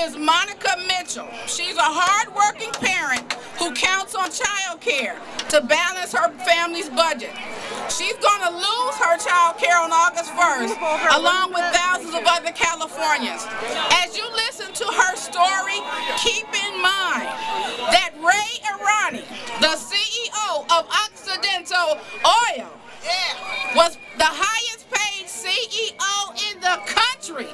is Monica Mitchell. She's a hard-working parent who counts on child care to balance her family's budget. She's going to lose her child care on August 1st, along with thousands of other Californians. As you listen to her story, keep in mind that Ray Irani, the CEO of Occidental Oil, was the highest paid CEO in the country,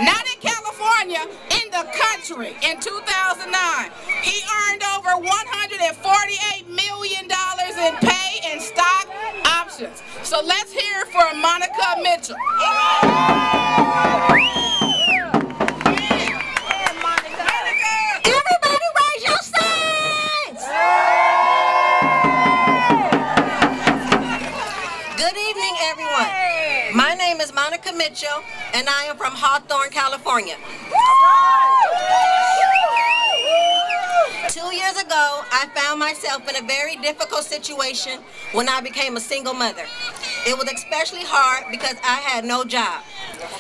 not in California, in the country in 2009. He earned over $148 million in pay and stock options. So let's hear it for Monica Mitchell. Everybody raise your signs! Good evening, everyone. My name is Monica Mitchell, and I am from Hawthorne, California. 2 years ago, I found myself in a very difficult situation when I became a single mother. It was especially hard because I had no job.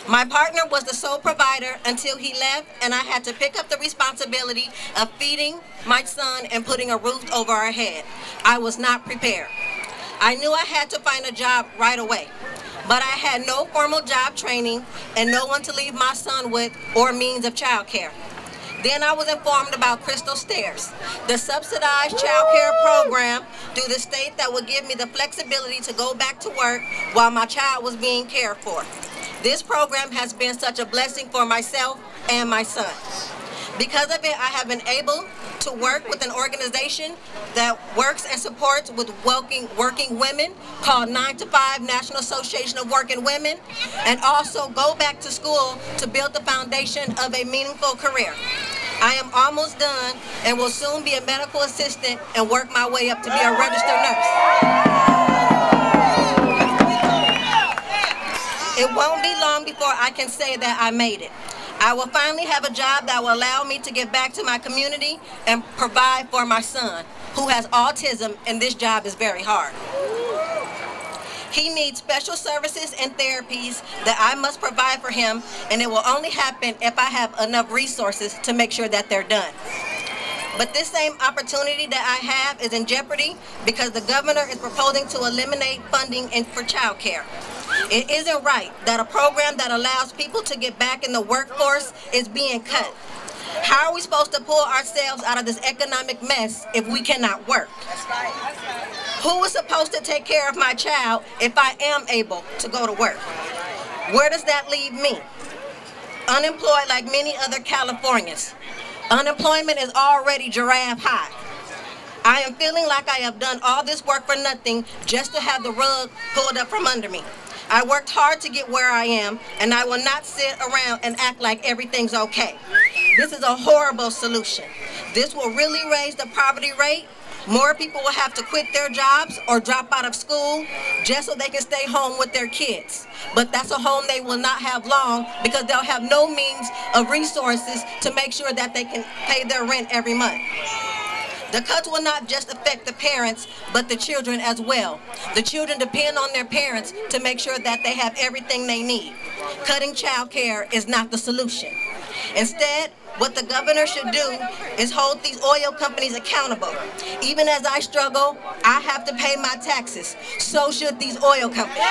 My partner was the sole provider until he left, and I had to pick up the responsibility of feeding my son and putting a roof over our head. I was not prepared. I knew I had to find a job right away, but I had no formal job training and no one to leave my son with or means of child care. Then I was informed about Crystal Stairs, the subsidized child care program through the state that would give me the flexibility to go back to work while my child was being cared for. This program has been such a blessing for myself and my son. Because of it, I have been able to work with an organization that works and supports with working women called 9 to 5 National Association of Working Women, and also go back to school to build the foundation of a meaningful career. I am almost done and will soon be a medical assistant and work my way up to be a registered nurse. It won't be long before I can say that I made it. I will finally have a job that will allow me to give back to my community and provide for my son, who has autism, and this job is very hard. He needs special services and therapies that I must provide for him, and it will only happen if I have enough resources to make sure that they're done. But this same opportunity that I have is in jeopardy because the governor is proposing to eliminate funding for child care. It isn't right that a program that allows people to get back in the workforce is being cut. How are we supposed to pull ourselves out of this economic mess if we cannot work? Who is supposed to take care of my child if I am able to go to work? Where does that leave me? Unemployed like many other Californians. Unemployment is already giraffe high. I am feeling like I have done all this work for nothing just to have the rug pulled up from under me. I worked hard to get where I am, and I will not sit around and act like everything's okay. This is a horrible solution. This will really raise the poverty rate. More people will have to quit their jobs or drop out of school just so they can stay home with their kids. But that's a home they will not have long because they'll have no means of resources to make sure that they can pay their rent every month. The cuts will not just affect the parents, but the children as well. The children depend on their parents to make sure that they have everything they need. Cutting child care is not the solution. Instead, what the governor should do is hold these oil companies accountable. Even as I struggle, I have to pay my taxes. So should these oil companies.